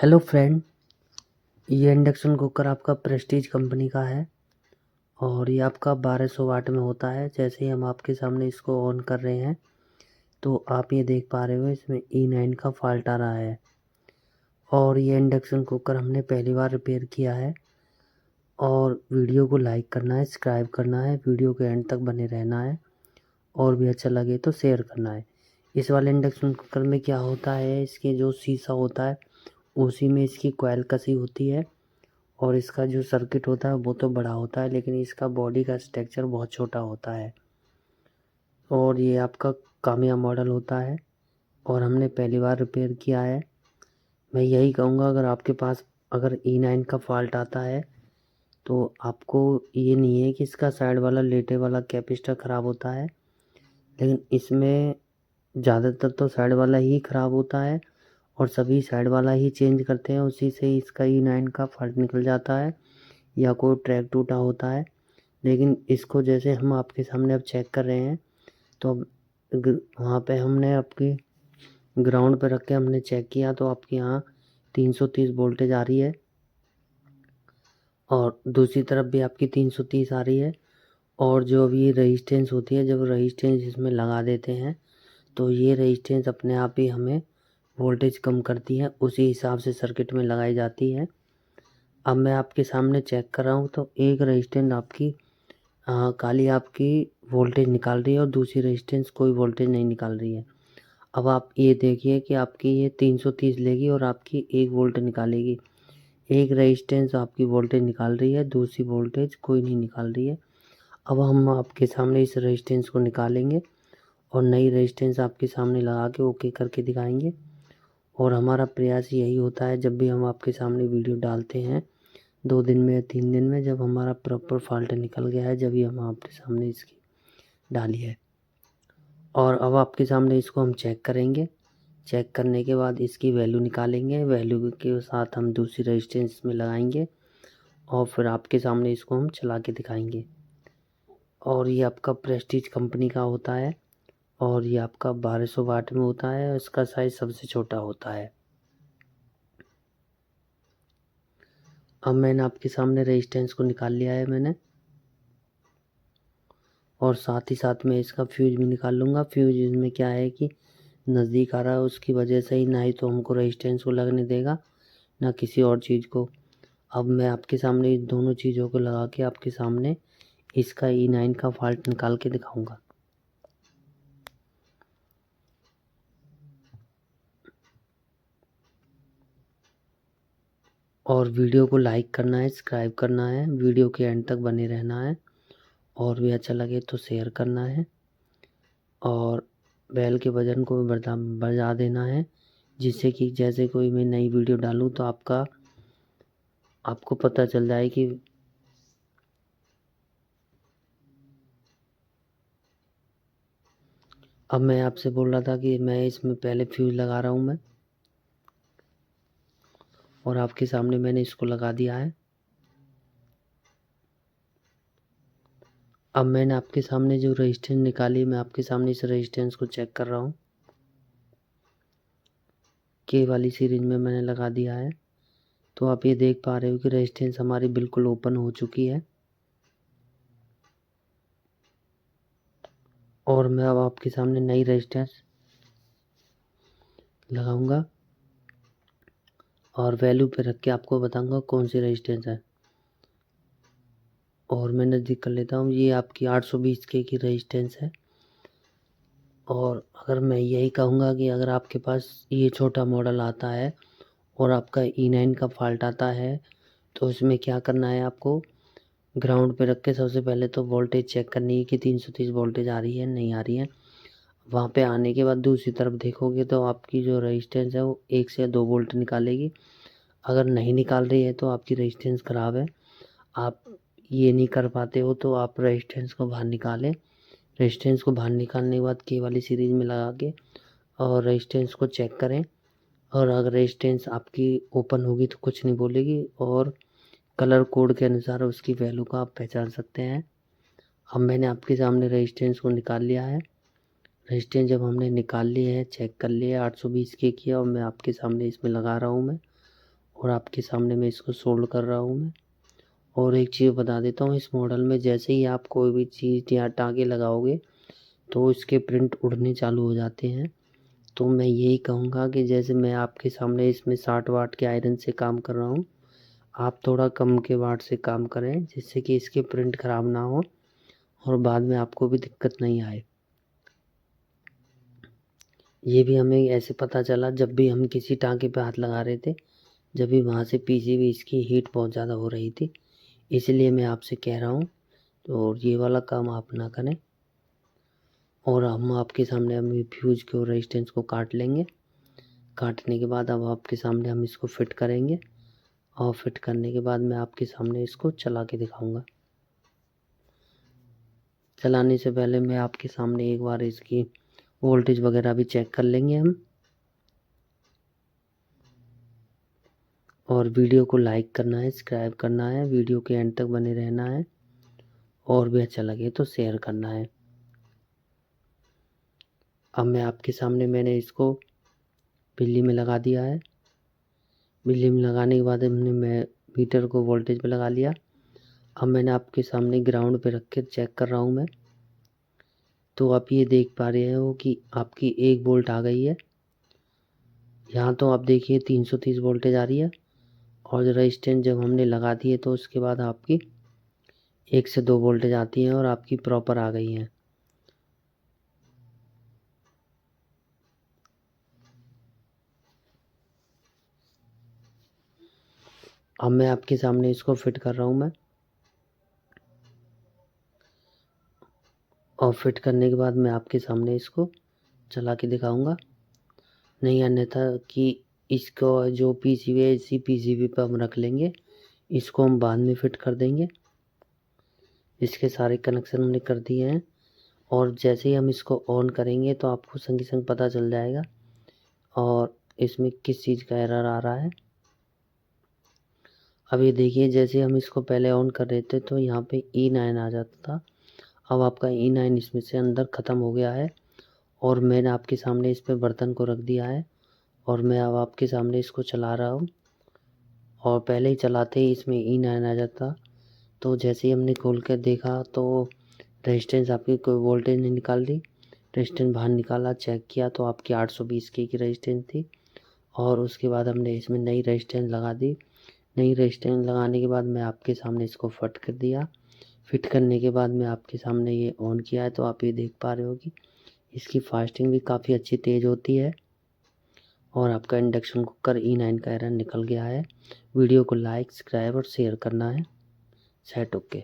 Hello friend, ये induction cooker आपका Prestige company का है और ये आपका 1200 वाट में होता है। जैसे ही हम आपके सामने इसको ऑन कर रहे हैं तो आप ये देख पा रहे हो इसमें E9 का फॉल्ट आ रहा है। और ये इंडक्शन कुकर हमने पहली बार रिपेयर किया है। और वीडियो को लाइक करना है, सब्सक्राइब करना है, वीडियो के एंड तक बने रहना है और भी अच्छा लगे तो शेयर करना है। इस वाले इंडक्शन कुकर में क्या होता है, इसके जो शीशा होता है उसी में इसकी कॉइल कसी होती है और इसका जो सर्किट होता है वो तो बड़ा होता है, लेकिन इसका बॉडी का स्ट्रक्चर बहुत छोटा होता है। और ये आपका कामिया मॉडल होता है और हमने पहली बार रिपेयर किया है। मैं यही कहूँगा, अगर आपके पास अगर E9 का फॉल्ट आता है तो आपको ये नहीं है कि इसका साइड वाला लेटे वाला कैपेसिटर ख़राब होता है, लेकिन इसमें ज़्यादातर तो साइड वाला ही ख़राब होता है और सभी साइड वाला ही चेंज करते हैं। उसी से इसका E9 का फॉल्ट निकल जाता है या कोई ट्रैक टूटा होता है। लेकिन इसको जैसे हम आपके सामने अब चेक कर रहे हैं तो अब वहाँ पे हमने आपकी ग्राउंड पे रख के हमने चेक किया तो आपके यहाँ 330 वोल्टेज आ रही है और दूसरी तरफ भी आपकी 330 आ रही है। और जो अभी रजिस्टेंस होती है, जब रजिस्टेंस इसमें लगा देते हैं तो ये रजिस्टेंस अपने आप ही हमें वोल्टेज कम करती है, उसी हिसाब से सर्किट में लगाई जाती है। अब मैं आपके सामने चेक कर रहा हूँ तो एक रजिस्टेंस आपकी काली आपकी वोल्टेज निकाल रही है और दूसरी रेजिस्टेंस कोई वोल्टेज नहीं निकाल रही है। अब आप ये देखिए कि आपकी ये 330 लेगी और आपकी 1 वोल्ट निकालेगी। एक रेजिस्टेंस आपकी वोल्टेज निकाल रही है, दूसरी वोल्टेज कोई नहीं निकाल रही है। अब हम आपके सामने इस रेजिस्टेंस को निकालेंगे और नई रेजिस्टेंस आपके सामने लगा के ओके करके दिखाएंगे। और हमारा प्रयास यही होता है, जब भी हम आपके सामने वीडियो डालते हैं 2 दिन में या 3 दिन में, जब हमारा प्रॉपर फॉल्ट निकल गया है, जब ही हम आपके सामने इसकी डाली है। और अब आपके सामने इसको हम चेक करेंगे। चेक करने के बाद इसकी वैल्यू निकालेंगे, वैल्यू के साथ हम दूसरी रेजिस्टेंस में लगाएंगे और फिर आपके सामने इसको हम चला के दिखाएंगे। और ये आपका प्रेस्टीज कंपनी का होता है और ये आपका 1200 वाट में होता है और इसका साइज़ सबसे छोटा होता है। अब मैंने आपके सामने रेजिस्टेंस को निकाल लिया है मैंने, और साथ ही साथ में इसका फ्यूज भी निकाल लूँगा। फ्यूज इसमें क्या है कि नज़दीक आ रहा है, उसकी वजह से ही ना ही तो हमको रेजिस्टेंस को लगने देगा ना किसी और चीज़ को। अब मैं आपके सामने इन दोनों चीज़ों को लगा के आपके सामने इसका E9 का फॉल्ट निकाल के दिखाऊंगा। और वीडियो को लाइक करना है, सब्सक्राइब करना है, वीडियो के एंड तक बने रहना है और भी अच्छा लगे तो शेयर करना है और बेल के बटन को बजा देना है, जिससे कि जैसे कोई मैं नई वीडियो डालूँ तो आपको पता चल जाए कि अब मैं आपसे बोल रहा था कि मैं इसमें पहले फ्यूज लगा रहा हूँ मैं, और आपके सामने मैंने इसको लगा दिया है। अब मैंने आपके सामने जो रेजिस्टेंस निकाली, मैं आपके सामने इस रेजिस्टेंस को चेक कर रहा हूँ। के वाली सीरीज में मैंने लगा दिया है तो आप ये देख पा रहे हो कि रेजिस्टेंस हमारी बिल्कुल ओपन हो चुकी है। और मैं अब आपके सामने नई रेजिस्टेंस लगाऊंगा और वैल्यू पे रख के आपको बताऊंगा कौन सी रेजिस्टेंस है। और मैं नज़दीक कर लेता हूँ, ये आपकी 820 के की रेजिस्टेंस है। और अगर मैं यही कहूँगा कि अगर आपके पास ये छोटा मॉडल आता है और आपका E9 का फॉल्ट आता है तो इसमें क्या करना है, आपको ग्राउंड पे रख के सबसे पहले तो वोल्टेज चेक करनी है कि 330 वोल्टेज आ रही है नहीं आ रही है। वहाँ पे आने के बाद दूसरी तरफ देखोगे तो आपकी जो रेजिस्टेंस है वो 1 से 2 वोल्ट निकालेगी। अगर नहीं निकाल रही है तो आपकी रेजिस्टेंस ख़राब है। आप ये नहीं कर पाते हो तो आप रेजिस्टेंस को बाहर निकालें। रेजिस्टेंस को बाहर निकालने के बाद के वाली सीरीज़ में लगा के और रेजिस्टेंस को चेक करें। और अगर रेजिस्टेंस आपकी ओपन होगी तो कुछ नहीं बोलेगी और कलर कोड के अनुसार उसकी वैल्यू को आप पहचान सकते हैं। अब मैंने आपके सामने रेजिस्टेंस को निकाल लिया है। रेजिस्टेंस जब हमने निकाल लिए है, चेक कर लिए 820 के किया और मैं आपके सामने इसमें लगा रहा हूँ मैं। और आपके सामने मैं इसको सोल्ड कर रहा हूँ मैं। और एक चीज़ बता देता हूँ, इस मॉडल में जैसे ही आप कोई भी चीज़ या टाँके लगाओगे तो इसके प्रिंट उड़ने चालू हो जाते हैं। तो मैं यही कहूँगा कि जैसे मैं आपके सामने इसमें 60 वाट के आयरन से काम कर रहा हूँ, आप थोड़ा कम के वाट से काम करें, जिससे कि इसके प्रिंट ख़राब ना हो और बाद में आपको भी दिक्कत नहीं आए। ये भी हमें ऐसे पता चला जब भी हम किसी टाँके पे हाथ लगा रहे थे, जब भी वहाँ से पीसीबी इसकी हीट बहुत ज़्यादा हो रही थी, इसलिए मैं आपसे कह रहा हूँ। तो ये वाला काम आप ना करें। और हम आपके सामने अभी फ्यूज के और रेजिस्टेंस को काट लेंगे। काटने के बाद अब आपके सामने हम इसको फिट करेंगे और फिट करने के बाद मैं आपके सामने इसको चला के दिखाऊंगा। चलाने से पहले मैं आपके सामने एक बार इसकी वोल्टेज वगैरह भी चेक कर लेंगे हम। और वीडियो को लाइक करना है, सब्सक्राइब करना है, वीडियो के एंड तक बने रहना है और भी अच्छा लगे तो शेयर करना है। अब मैं आपके सामने मैंने इसको बिजली में लगा दिया है। बिजली में लगाने के बाद हमने मैं मीटर को वोल्टेज पे लगा लिया। अब मैंने आपके सामने ग्राउंड पे रख के चेक कर रहा हूँ मैं। तो आप ये देख पा रहे हो कि आपकी 1 वोल्ट आ गई है। यहाँ तो आप देखिए 330 वोल्टेज आ रही है। और रेजिस्टेंस जब हमने लगा दिए तो उसके बाद आपकी 1 से 2 वोल्टेज आती हैं और आपकी प्रॉपर आ गई हैं। अब मैं आपके सामने इसको फिट कर रहा हूँ मैं। और फिट करने के बाद मैं आपके सामने इसको चला के दिखाऊंगा। नहीं अन्यथा कि इसको जो पीसीबी है इसी पीसीबी पर हम रख लेंगे, इसको हम बाद में फिट कर देंगे। इसके सारे कनेक्शन हमने कर दिए हैं। और जैसे ही हम इसको ऑन करेंगे तो आपको संग संग पता चल जाएगा और इसमें किस चीज़ का एरर आ रहा है। अब ये देखिए जैसे हम इसको पहले ऑन कर रहे थे तो यहाँ पे E9 आ जाता था। अब आपका E9 इसमें से अंदर ख़त्म हो गया है और मैंने आपके सामने इस पे बर्तन को रख दिया है और मैं अब आपके सामने इसको चला रहा हूँ। और पहले ही चलाते ही इसमें E9 आ जाता। तो जैसे ही हमने खोल कर देखा तो रेजिस्टेंस आपकी कोई वोल्टेज नहीं निकाल रही। रेजिस्टेंस बाहर निकाला, चेक किया तो आपकी 820 की रेजिस्टेंस थी। और उसके बाद हमने इसमें नई रेजिस्टेंस लगा दी। नई रेजिस्टेंस लगाने के बाद मैं आपके सामने इसको फिट कर दिया। फिट करने के बाद मैं आपके सामने ये ऑन किया है तो आप ये देख पा रहे हो कि इसकी फास्टिंग भी काफ़ी अच्छी तेज़ होती है। और आपका इंडक्शन कुकर E9 का एरर निकल गया है। वीडियो को लाइक, सब्सक्राइब और शेयर करना है। Set okay.